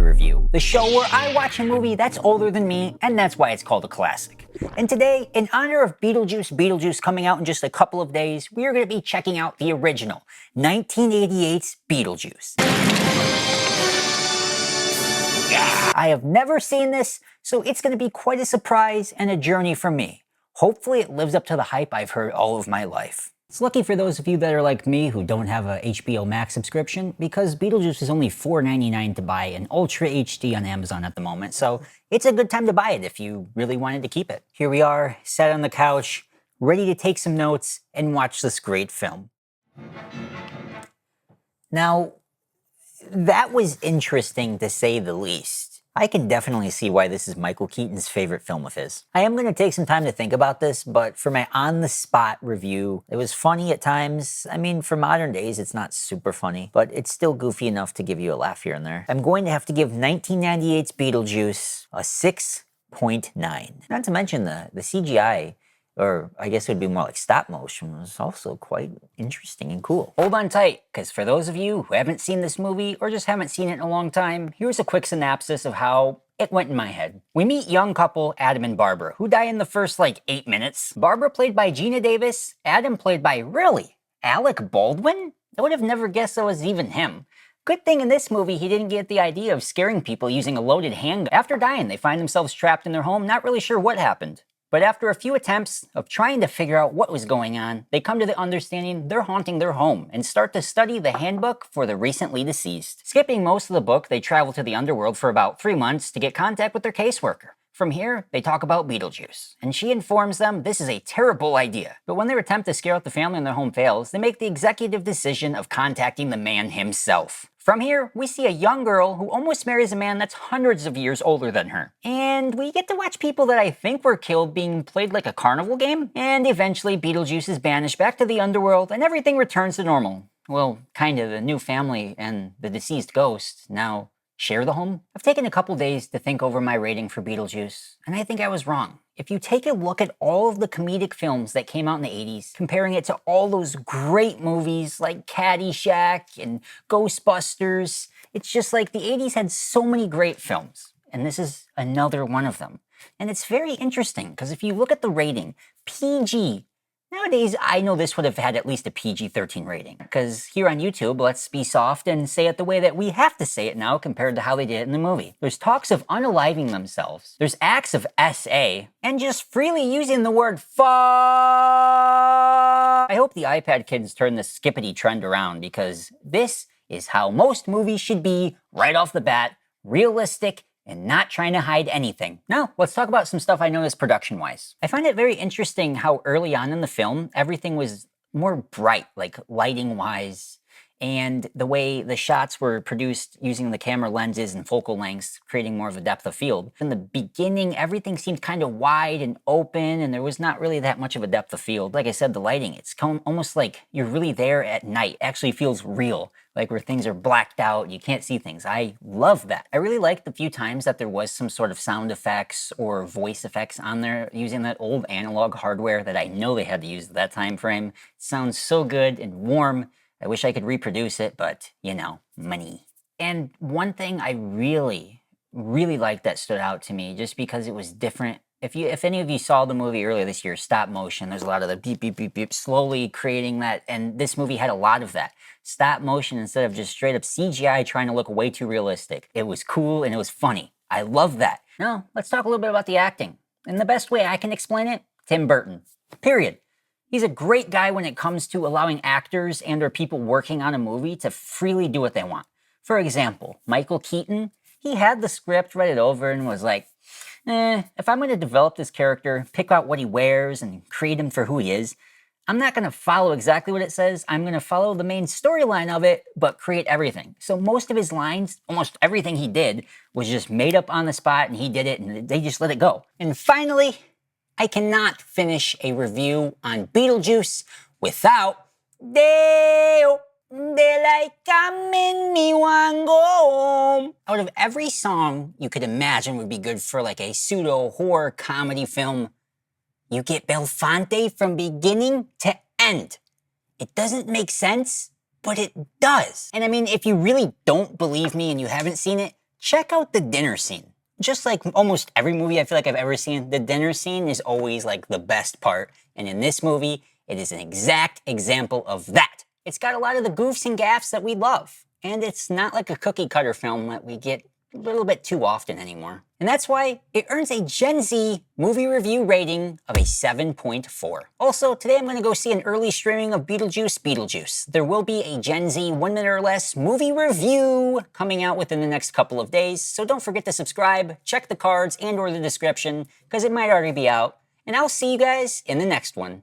Review, the show where I watch a movie that's older than me, and that's why it's called a classic. And today, in honor of Beetlejuice coming out in just a couple of days, we are going to be checking out the original, 1988's Beetlejuice. I have never seen this, so it's going to be quite a surprise and a journey for me. Hopefully it lives up to the hype I've heard all of my life. It's lucky for those of you that are like me who don't have a HBO Max subscription, because Beetlejuice is only $4.99 to buy in Ultra HD on Amazon at the moment, so it's a good time to buy it if you really wanted to keep it. Here we are, sat on the couch, ready to take some notes and watch this great film. Now, that was interesting to say the least. I can definitely see why this is Michael Keaton's favorite film of his. I am going to take some time to think about this, but for my on-the-spot review, it was funny at times. I mean, for modern days, it's not super funny, but it's still goofy enough to give you a laugh here and there. I'm going to have to give 1998's Beetlejuice a 6.9. Not to mention the CGI, or I guess it would be more like stop motion, was also quite interesting and cool. Hold on tight, because for those of you who haven't seen this movie or just haven't seen it in a long time, here's a quick synopsis of how it went in my head. We meet young couple Adam and Barbara, who die in the first 8 minutes. Barbara played by Geena Davis, Adam played by, really, Alec Baldwin? I would have never guessed that was even him. Good thing in this movie he didn't get the idea of scaring people using a loaded handgun. After dying, they find themselves trapped in their home, not really sure what happened. But after a few attempts of trying to figure out what was going on, they come to the understanding they're haunting their home and start to study the handbook for the recently deceased. Skipping most of the book, they travel to the underworld for about 3 months to get contact with their caseworker. From here, they talk about Beetlejuice, and she informs them this is a terrible idea. But when their attempt to scare out the family in their home fails, they make the executive decision of contacting the man himself. From here, we see a young girl who almost marries a man that's hundreds of years older than her. And we get to watch people that I think were killed being played like a carnival game. And eventually, Beetlejuice is banished back to the underworld and everything returns to normal. Well, kind of. The new family and the deceased ghost now share the home. I've taken a couple days to think over my rating for Beetlejuice, and I think I was wrong. If you take a look at all of the comedic films that came out in the 80s, comparing it to all those great movies like Caddyshack and Ghostbusters, it's just like the 80s had so many great films, and this is another one of them. And it's very interesting, because if you look at the rating, PG, nowadays, I know this would have had at least a PG-13 rating, because here on YouTube, let's be soft and say it the way that we have to say it now compared to how they did it in the movie. There's talks of unaliving themselves, there's acts of SA, and just freely using the word fuck. I hope the iPad kids turn this skippity trend around, because this is how most movies should be right off the bat, realistic, and not trying to hide anything. Now, let's talk about some stuff I noticed production-wise. I find it very interesting how early on in the film, everything was more bright, like lighting-wise, and the way the shots were produced using the camera lenses and focal lengths, creating more of a depth of field. In the beginning, everything seemed kind of wide and open, and there was not really that much of a depth of field. Like I said, the lighting, it's almost like you're really there at night. It actually feels real, like where things are blacked out, you can't see things. I love that. I really liked the few times that there was some sort of sound effects or voice effects on there using that old analog hardware that I know they had to use at that time frame. It sounds so good and warm. I wish I could reproduce it, but, you know, money. And one thing I really liked that stood out to me, just because it was different. If any of you saw the movie earlier this year, stop motion, there's a lot of the beep, beep, beep, beep, slowly creating that, and this movie had a lot of that. Stop motion instead of just straight up CGI trying to look way too realistic. It was cool and it was funny. I love that. Now, let's talk a little bit about the acting. And the best way I can explain it, Tim Burton. Period. He's a great guy when it comes to allowing actors and or people working on a movie to freely do what they want. For example, Michael Keaton, he had the script, read it over, and was like, if I'm going to develop this character, pick out what he wears, and create him for who he is, I'm not going to follow exactly what it says. I'm going to follow the main storyline of it, but create everything. So most of his lines, almost everything he did, was just made up on the spot, and he did it, and they just let it go. And finally, I cannot finish a review on Beetlejuice without Deo, daylight coming, me want go home. Out of every song you could imagine would be good for like a pseudo-horror comedy film, you get Belafonte from beginning to end. It doesn't make sense, but it does. And I mean, if you really don't believe me and you haven't seen it, check out the dinner scene. Just like almost every movie I feel like I've ever seen, the dinner scene is always like the best part. And in this movie, it is an exact example of that. It's got a lot of the goofs and gaffs that we love. And it's not like a cookie cutter film that we get a little bit too often anymore. And that's why it earns a Gen Z movie review rating of a 7.4. Also, today I'm gonna go see an early streaming of Beetlejuice. There will be a Gen Z 1 minute or less movie review coming out within the next couple of days, so don't forget to subscribe, check the cards and or the description, because it might already be out. And I'll see you guys in the next one.